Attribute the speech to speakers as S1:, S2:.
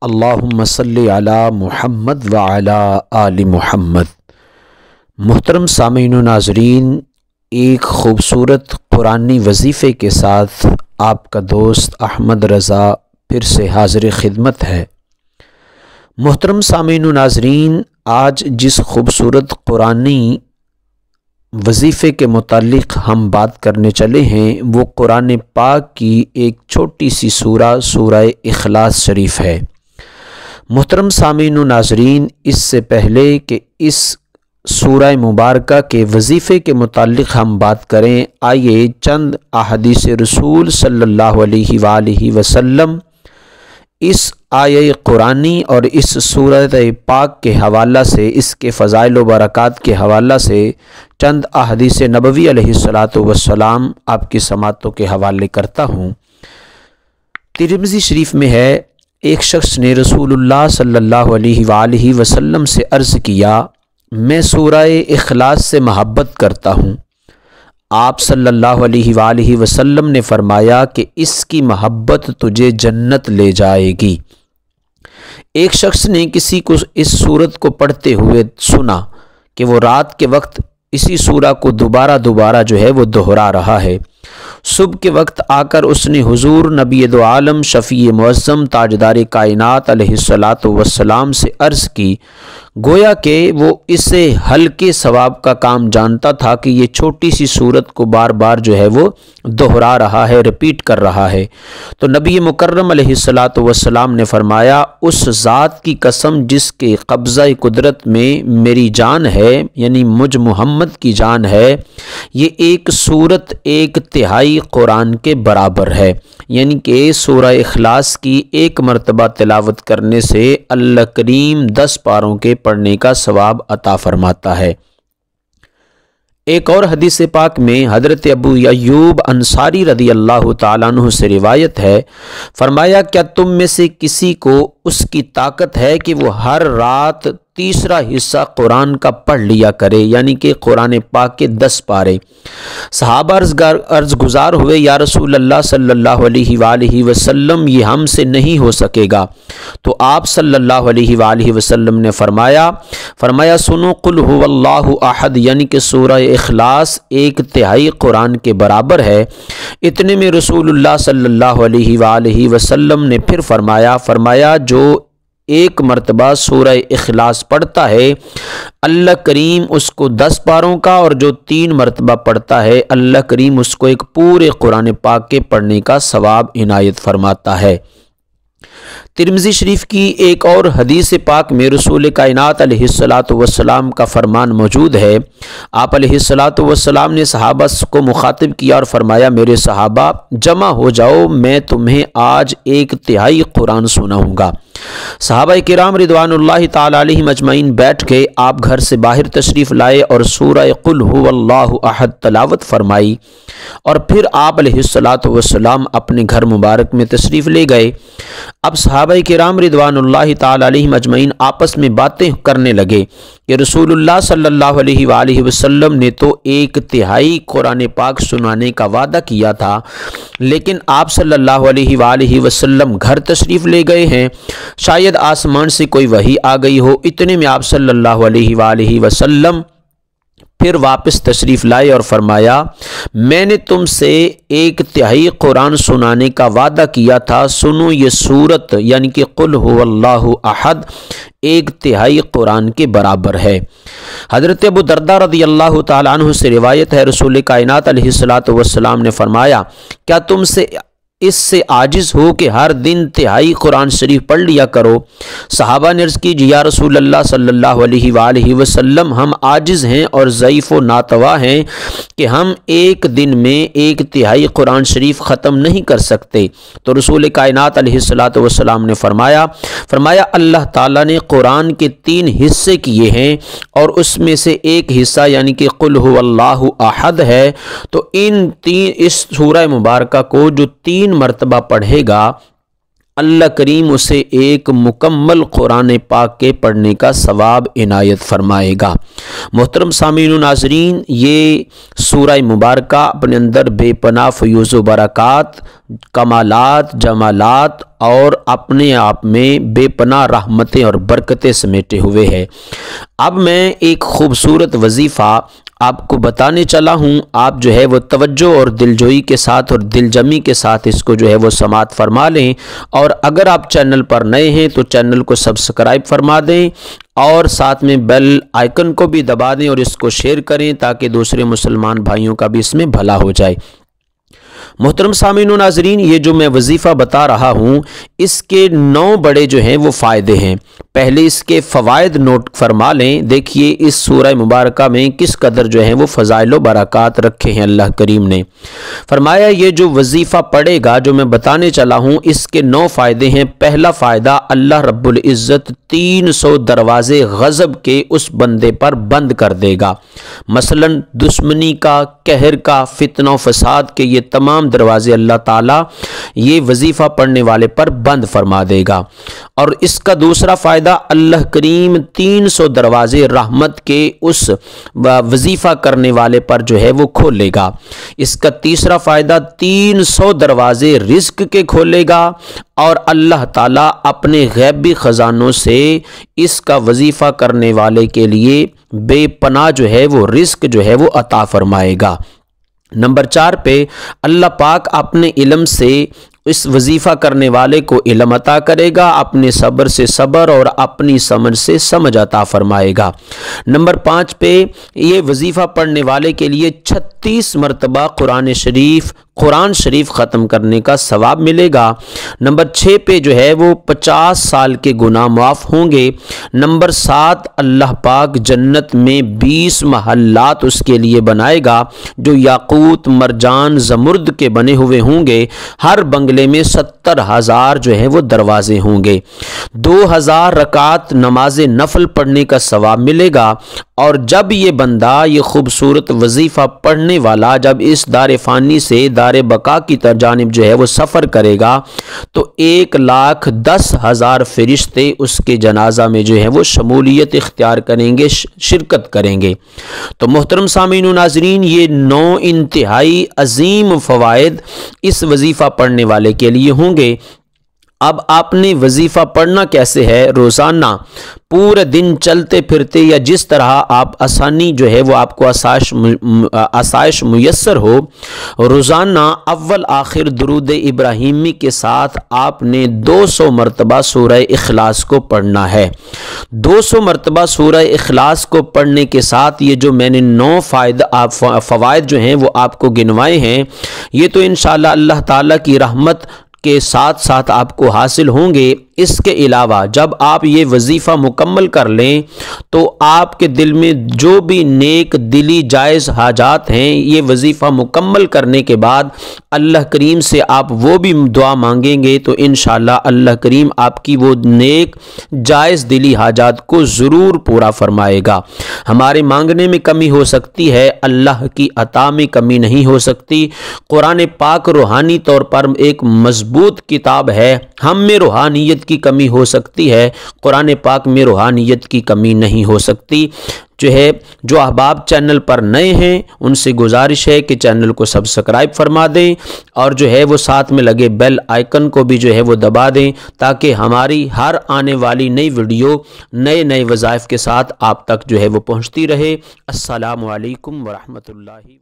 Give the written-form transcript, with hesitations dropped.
S1: اللہم صلی علی محمد وعلی آل محمد۔ محترم سامعین و ناظرین، ایک خوبصورت قرآنی وظیفے کے ساتھ آپ کا دوست احمد رضا پھر سے حاضر خدمت ہے۔ محترم سامعین و ناظرین، آج جس خوبصورت قرآنی وظیفے کے متعلق ہم بات کرنے چلے ہیں وہ قرآن پاک کی ایک چھوٹی سی سورہ اخلاص شریف ہے۔ محترم سامعین و ناظرین، اس سے پہلے کہ اس سورہ مبارکہ کے وظیفے کے متعلق ہم بات کریں، آئیے چند احادیث رسول صلی اللہ علیہ وآلہ وسلم اس آیہ قرآنی اور اس سورہ پاک کے حوالہ سے، اس کے فضائل و برکات کے حوالہ سے چند احادیث نبوی علیہ السلام آپ کی سماعتوں کے حوالے کرتا ہوں۔ ترمذی شریف میں ہے، ایک شخص نے رسول اللہ صلی اللہ علیہ وآلہ وسلم سے عرض کیا، میں سورہ اخلاص سے محبت کرتا ہوں۔ آپ صلی اللہ علیہ وآلہ وسلم نے فرمایا کہ اس کی محبت تجھے جنت لے جائے گی۔ ایک شخص نے کسی کو اس سورت کو پڑھتے ہوئے سنا کہ وہ رات کے وقت اسی سورہ کو دوبارہ جو ہے وہ دہرا رہا ہے۔ صبح کے وقت آ کر اس نے حضور نبی دو عالم شفیع معظم تاجدار کائنات علیہ السلام سے عرض کی، گویا کہ وہ اسے ہلکے ثواب کا کام جانتا تھا کہ یہ چھوٹی سی سورت کو بار بار جو ہے وہ دہرا رہا ہے، ریپیٹ کر رہا ہے۔ تو نبی مکرم علیہ السلام نے فرمایا، اس ذات کی قسم جس کے قبضہ قدرت میں میری جان ہے، یعنی مجھ محمد کی جان ہے، یہ ایک سورت ایک تہائی قرآن کے برابر ہے، یعنی کہ سورہ اخلاص کی ایک مرتبہ تلاوت کرنے سے اللہ کریم 10 پاروں کے پڑھنے کا ثواب عطا فرماتا ہے۔ ایک اور حدیث پاک میں حضرت ابو ایوب انصاری رضی اللہ تعالیٰ عنہ سے روایت ہے، فرمایا، کیا تم میں سے کسی کو اس کی طاقت ہے کہ وہ ہر رات تیسرا حصہ قرآن کا پڑھ لیا کرے، یعنی کہ قرآن پاک کے 10 پارے؟ صحابہ عرض گزار ہوئے، یا رسول اللہ صلی اللہ علیہ وآلہ وسلم، یہ ہم سے نہیں ہو سکے گا۔ تو آپ صلی اللہ علیہ وآلہ وسلم نے فرمایا سنو، قل هو اللہ احد، یعنی کہ سورہ اخلاص ایک تہائی قرآن کے برابر ہے۔ اتنے میں رسول اللہ صلی اللہ علیہ وآلہ وسلم نے پھر فرمایا جو ایک مرتبہ سورہ اخلاص پڑھتا ہے اللہ کریم اس کو 10 پاروں کا، اور جو 3 مرتبہ پڑھتا ہے اللہ کریم اس کو ایک پورے قرآن پاک کے پڑھنے کا ثواب عنایت فرماتا ہے۔ ترمذی شریف کی ایک اور حدیث پاک میں رسول کائنات علیہ السلام کا فرمان موجود ہے۔ آپ علیہ السلام نے صحابہ کو مخاطب کیا اور فرمایا، میرے صحابہ جمع ہو جاؤ، میں تمہیں آج ایک تہائی قرآن سناؤں گا۔ صحابہ کرام رضوان اللہ تعالی علیہم اجمعین بیٹھ کے آپ گھر سے باہر تشریف لائے اور سورہ قل هو اللہ احد تلاوت فرمائی، اور پھر آپ علیہ السلام اپنے گھر مبارک میں تشریف لے گئے۔ اب صحابہ کرام رضوان اللہ تعالی علیہم اجمعین آپس میں باتیں کرنے لگے کہ رسول اللہ صلی اللہ علیہ وآلہ وسلم نے تو ایک تہائی قرآن پاک سنانے کا وعدہ کیا تھا، لیکن آپ صلی اللہ علیہ وآلہ وسلم گھر تشریف لے گئے ہیں، شاید آسمان سے کوئی وحی آ گئی ہو۔ اتنے میں آپ صلی اللہ علیہ وآلہ وسلم پھر واپس تشریف لائے اور فرمایا، میں نے تم سے ایک تہائی قرآن سنانے کا وعدہ کیا تھا، سنو یہ سورت، یعنی کہ قل هو اللہ احد ایک تہائی قرآن کے برابر ہے۔ حضرت ابو درداء رضی اللہ تعالیٰ عنہ سے روایت ہے، رسول کائنات علیہ السلام نے فرمایا، کیا تم سے اس سے عاجز ہو کہ ہر دن تہائی قرآن شریف پڑھ لیا کرو؟ صحابہ نے عرض کی، جی یا رسول اللہ صلی اللہ علیہ وآلہ وسلم، ہم عاجز ہیں اور ضعیف و ناتوا ہیں کہ ہم ایک دن میں ایک تہائی قرآن شریف ختم نہیں کر سکتے۔ تو رسول کائنات علیہ السلام نے فرمایا اللہ تعالیٰ نے قرآن کے 3 حصے کیے ہیں، اور اس میں سے ایک حصہ یعنی کہ قل هو اللہ احد ہے، تو اس سورہ مبارکہ کو جو 3 مرتبہ پڑھے گا اللہ کریم اسے ایک مکمل قرآن پاک کے پڑھنے کا ثواب عنایت فرمائے گا۔ محترم سامعین و ناظرین، یہ سورہ مبارکہ اپنے اندر بے پناہ فیوز و برکات، کمالات، جمالات اور اپنے آپ میں بے پناہ رحمتیں اور برکتیں سمیٹے ہوئے ہے۔ اب میں ایک خوبصورت وظیفہ آپ کو بتانے چلا ہوں، آپ جو ہے وہ توجہ اور دلجوئی کے ساتھ اور دل جمی کے ساتھ اس کو جو ہے وہ سماعت فرما لیں، اور اگر آپ چینل پر نئے ہیں تو چینل کو سبسکرائب فرما دیں اور ساتھ میں بیل آئیکن کو بھی دبا دیں اور اس کو شیئر کریں تاکہ دوسرے مسلمان بھائیوں کا بھی اس میں بھلا ہو جائے۔ محترم سامعین و ناظرین، یہ جو میں وظیفہ بتا رہا ہوں اس کے 9 بڑے جو ہیں وہ فائدے ہیں۔ پہلے اس کے فوائد نوٹ فرما لیں۔ دیکھیے اس سورہ مبارکہ میں کس قدر جو ہیں وہ فضائل و برکات رکھے ہیں اللہ کریم نے۔ فرمایا یہ جو وظیفہ پڑھے گا جو میں بتانے چلا ہوں اس کے 9 فائدے ہیں۔ پہلا فائدہ، اللہ رب العزت 300 دروازے غضب کے اس بندے پر بند کر دے گا۔ مثلا دشمنی کا، قہر کا، فتنہ و فساد کے یہ تمام دروازے اللہ تعالیٰ یہ وظیفہ پڑھنے والے پر بند فرما دے گا۔ اور اس کا دوسرا فائدہ، اللہ کریم 300 دروازے رحمت کے اس وظیفہ کرنے والے پر جو ہے وہ کھولے گا۔ اس کا تیسرا فائدہ، 300 دروازے رزق کے کھولے گا اور اللہ تعالیٰ اپنے غیبی خزانوں سے اس کا وظیفہ کرنے والے کے لیے بے پناہ جو ہے وہ رزق جو ہے وہ عطا فرمائے گا۔ نمبر 4 پہ اللہ پاک اپنے علم سے اس وظیفہ کرنے والے کو علم عطا کرے گا، اپنے صبر سے صبر اور اپنی سمجھ سے سمجھ عطا فرمائے گا۔ نمبر 5 پہ یہ وظیفہ پڑھنے والے کے لیے 36 مرتبہ قرآن شریف ختم کرنے کا ثواب ملے گا۔ نمبر 6 پہ جو ہے وہ 50 سال کے گناہ معاف ہوں گے۔ نمبر 7، اللہ پاک جنت میں 20 محلات اس کے لیے بنائے گا جو یاقوت، مرجان، زمرد کے بنے ہوئے ہوں گے۔ ہر بنگلے میں 70,000 جو ہے وہ دروازے ہوں گے۔ 2000 رکعت نماز نفل پڑھنے کا ثواب ملے گا۔ اور جب یہ بندہ یہ خوبصورت وظیفہ پڑھنے والا جب اس دار فانی سے دار بقا کی جانب جو ہے وہ سفر کرے گا تو 1,10,000 فرشتے اس کے جنازہ میں جو ہے وہ شمولیت اختیار کریں گے، شرکت کریں گے۔ تو محترم سامعین و ناظرین، یہ 9 انتہائی عظیم فوائد اس وظیفہ پڑھنے والے کے لیے ہوں گے۔ اب آپ نے وظیفہ پڑھنا کیسے ہے؟ روزانہ پورے دن چلتے پھرتے یا جس طرح آپ آسانی جو ہے وہ آپ کو آسائش میسر ہو، روزانہ اول آخر درود ابراہیمی کے ساتھ آپ نے 200 مرتبہ سورہ اخلاص کو پڑھنا ہے۔ 200 مرتبہ سورہ اخلاص کو پڑھنے کے ساتھ یہ جو میں نے 9 فوائد جو ہیں وہ آپ کو گنوائے ہیں، یہ تو انشاءاللہ اللہ تعالیٰ کی رحمت کے ساتھ ساتھ آپ کو حاصل ہوں گے۔ اس کے علاوہ جب آپ یہ وظیفہ مکمل کر لیں تو آپ کے دل میں جو بھی نیک دلی جائز حاجات ہیں، یہ وظیفہ مکمل کرنے کے بعد اللہ کریم سے آپ وہ بھی دعا مانگیں گے تو انشاءاللہ اللہ کریم آپ کی وہ نیک جائز دلی حاجات کو ضرور پورا فرمائے گا۔ ہمارے مانگنے میں کمی ہو سکتی ہے، اللہ کی عطا میں کمی نہیں ہو سکتی۔ قرآن پاک روحانی طور پر ایک مضبوط کتاب ہے، ہم میں روحانیت کی کمی ہو سکتی ہے، قرآن پاک میں روحانیت کی کمی نہیں ہو سکتی۔ جو احباب چینل پر نئے ہیں ان سے گزارش ہے کہ چینل کو سبسکرائب فرما دیں اور جو ہے وہ ساتھ میں لگے بیل آئیکن کو بھی جو ہے وہ دبا دیں تاکہ ہماری ہر آنے والی نئی ویڈیو نئے وظائف کے ساتھ آپ تک جو ہے وہ پہنچتی رہے۔ السلام علیکم ورحمۃ اللہ۔